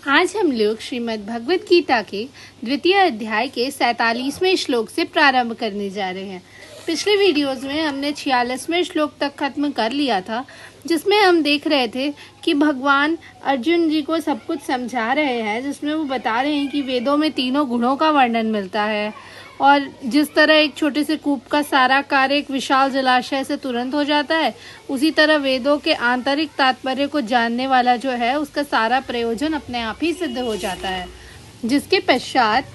आज हम लोग श्रीमद् भगवत गीता के द्वितीय अध्याय के 47वें श्लोक से प्रारंभ करने जा रहे हैं। पिछले वीडियोस में हमने 46वें श्लोक तक खत्म कर लिया था, जिसमें हम देख रहे थे कि भगवान अर्जुन जी को सब कुछ समझा रहे हैं, जिसमें वो बता रहे हैं कि वेदों में तीनों गुणों का वर्णन मिलता है और जिस तरह एक छोटे से कूप का सारा कार्य एक विशाल जलाशय से तुरंत हो जाता है, उसी तरह वेदों के आंतरिक तात्पर्य को जानने वाला जो है उसका सारा प्रयोजन अपने आप ही सिद्ध हो जाता है। जिसके पश्चात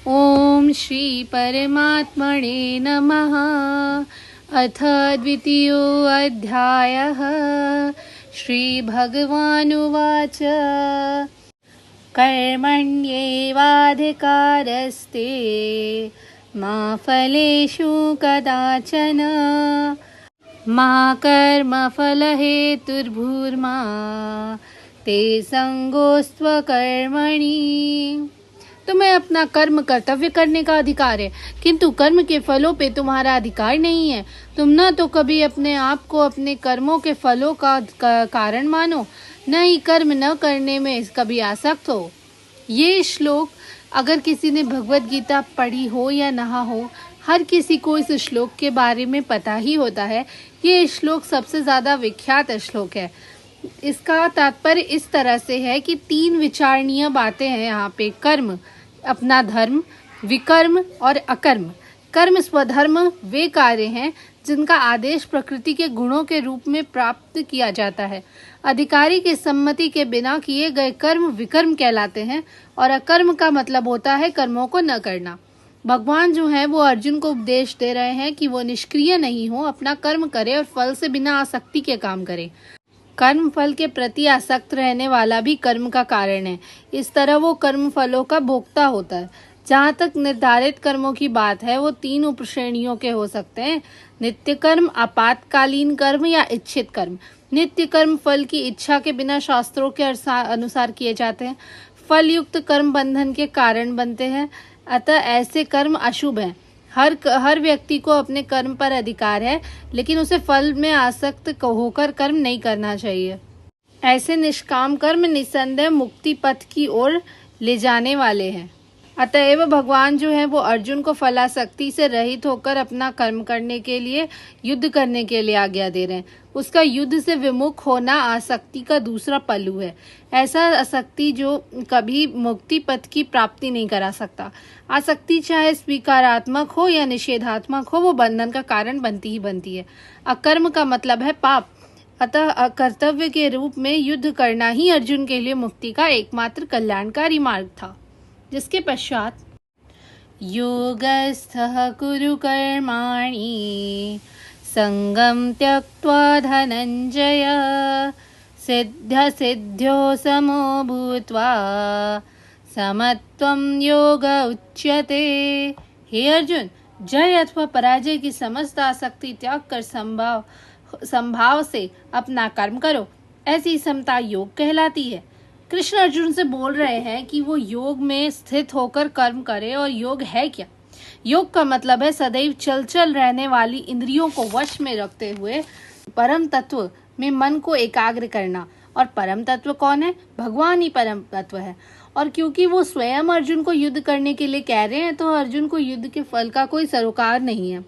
ओम श्री परमात्मने नमः अथ द्वितीयो अध्यायः श्री भगवानुवाच कर्मण्येवाधिकारस्ते मा फलेषु कदाचन मा कर्मफलहेतुर्भूर्मा ते संगोस्त्वकर्मणि। तुम्हें अपना कर्म कर्तव्य करने का अधिकार है, किंतु कर्म के फलों पे तुम्हारा अधिकार नहीं है। तुम न तो कभी अपने आप को अपने कर्मों के फलों का कारण मानो, न ही कर्म न करने में कभी आसक्त हो। ये श्लोक अगर किसी ने भगवत गीता पढ़ी हो या ना हो, हर किसी को इस श्लोक के बारे में पता ही होता है। ये श्लोक सबसे ज़्यादा विख्यात श्लोक है। इसका तात्पर्य इस तरह से है कि तीन विचारणीय बातें हैं यहाँ पे। कर्म, अपना धर्म, विकर्म और अकर्म। कर्म स्वधर्म वे कार्य हैं जिनका आदेश प्रकृति के गुणों के रूप में प्राप्त किया जाता है। अधिकारी की सम्मति के बिना किए गए कर्म विकर्म कहलाते हैं और अकर्म का मतलब होता है कर्मों को न करना। भगवान जो है वो अर्जुन को उपदेश दे रहे हैं कि वो निष्क्रिय नहीं हो, अपना कर्म करे और फल से बिना आसक्ति के काम करे। कर्म फल के प्रति आसक्त रहने वाला भी कर्म का कारण है। इस तरह वो कर्म फलों का भोक्ता होता है। जहाँ तक निर्धारित कर्मों की बात है, वो तीन उपश्रेणियों के हो सकते हैं: नित्य कर्म, आपातकालीन कर्म या इच्छित कर्म। नित्य कर्म फल की इच्छा के बिना शास्त्रों के अनुसार किए जाते हैं। फल युक्त कर्म बंधन के कारण बनते हैं, अतः ऐसे कर्म अशुभ हैं। हर व्यक्ति को अपने कर्म पर अधिकार है, लेकिन उसे फल में आसक्त होकर कर्म नहीं करना चाहिए। ऐसे निष्काम कर्म निस्संदेह मुक्ति पथ की ओर ले जाने वाले हैं। अतएव भगवान जो है वो अर्जुन को फलासक्ति से रहित होकर अपना कर्म करने के लिए, युद्ध करने के लिए आज्ञा दे रहे हैं। उसका युद्ध से विमुख होना आसक्ति का दूसरा पहलू है। ऐसा आसक्ति जो कभी मुक्ति पथ की प्राप्ति नहीं करा सकता। आसक्ति चाहे स्वीकारात्मक हो या निषेधात्मक हो, वो बंधन का कारण बनती ही बनती है। अकर्म का मतलब है पाप। अतः कर्तव्य के रूप में युद्ध करना ही अर्जुन के लिए मुक्ति का एकमात्र कल्याणकारी मार्ग था। जिसके पश्चात योगस्थः कुरु कर्माणि संगम त्यक्त्वा धनंजय सिद्ध सिद्ध्यो समो भूत्वा समत्वं योग उच्यते। हे अर्जुन, जय अथवा पराजय की समस्त आसक्ति त्याग कर संभाव से अपना कर्म करो। ऐसी समता योग कहलाती है। कृष्ण अर्जुन से बोल रहे हैं कि वो योग में स्थित होकर कर्म करे। और योग है क्या? योग का मतलब है सदैव चल रहने वाली इंद्रियों को वश में रखते हुए परम तत्व में मन को एकाग्र करना। और परम तत्व कौन है? भगवान ही परम तत्व है। और क्योंकि वो स्वयं अर्जुन को युद्ध करने के लिए कह रहे हैं, तो अर्जुन को युद्ध के फल का कोई सरोकार नहीं है।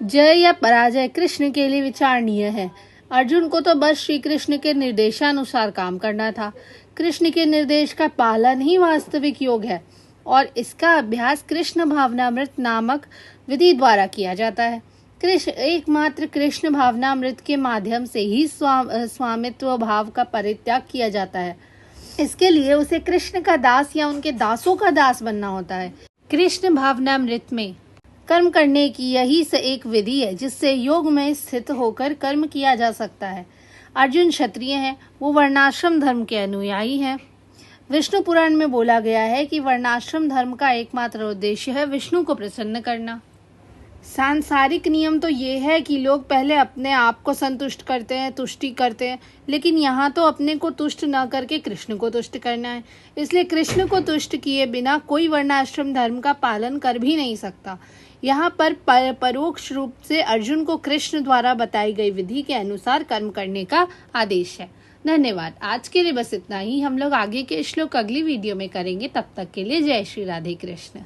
जय या पराजय कृष्ण के लिए विचारणीय है। अर्जुन को तो बस श्री कृष्ण के निर्देशानुसार काम करना था। कृष्ण के निर्देश का पालन ही वास्तविक योग है और इसका अभ्यास कृष्ण भावनामृत नामक विधि द्वारा किया जाता है। एकमात्र कृष्ण भावनामृत के माध्यम से ही स्वामित्व भाव का परित्याग किया जाता है। इसके लिए उसे कृष्ण का दास या उनके दासों का दास बनना होता है। कृष्ण भावनामृत में कर्म करने की यही से एक विधि है जिससे योग में स्थित होकर कर्म किया जा सकता है। अर्जुन क्षत्रिय हैं, वो वर्णाश्रम धर्म के अनुयायी हैं। विष्णु पुराण में बोला गया है कि वर्णाश्रम धर्म का एकमात्र उद्देश्य है विष्णु को प्रसन्न करना। सांसारिक नियम तो ये है कि लोग पहले अपने आप को संतुष्ट करते हैं, तुष्टि करते हैं, लेकिन यहाँ तो अपने को तुष्ट न करके कृष्ण को तुष्ट करना है। इसलिए कृष्ण को तुष्ट किए बिना कोई वर्णाश्रम धर्म का पालन कर भी नहीं सकता। यहाँ पर परोक्ष रूप से अर्जुन को कृष्ण द्वारा बताई गई विधि के अनुसार कर्म करने का आदेश है। धन्यवाद। आज के लिए बस इतना ही। हम लोग आगे के श्लोक अगली वीडियो में करेंगे। तब तक के लिए जय श्री राधे कृष्ण।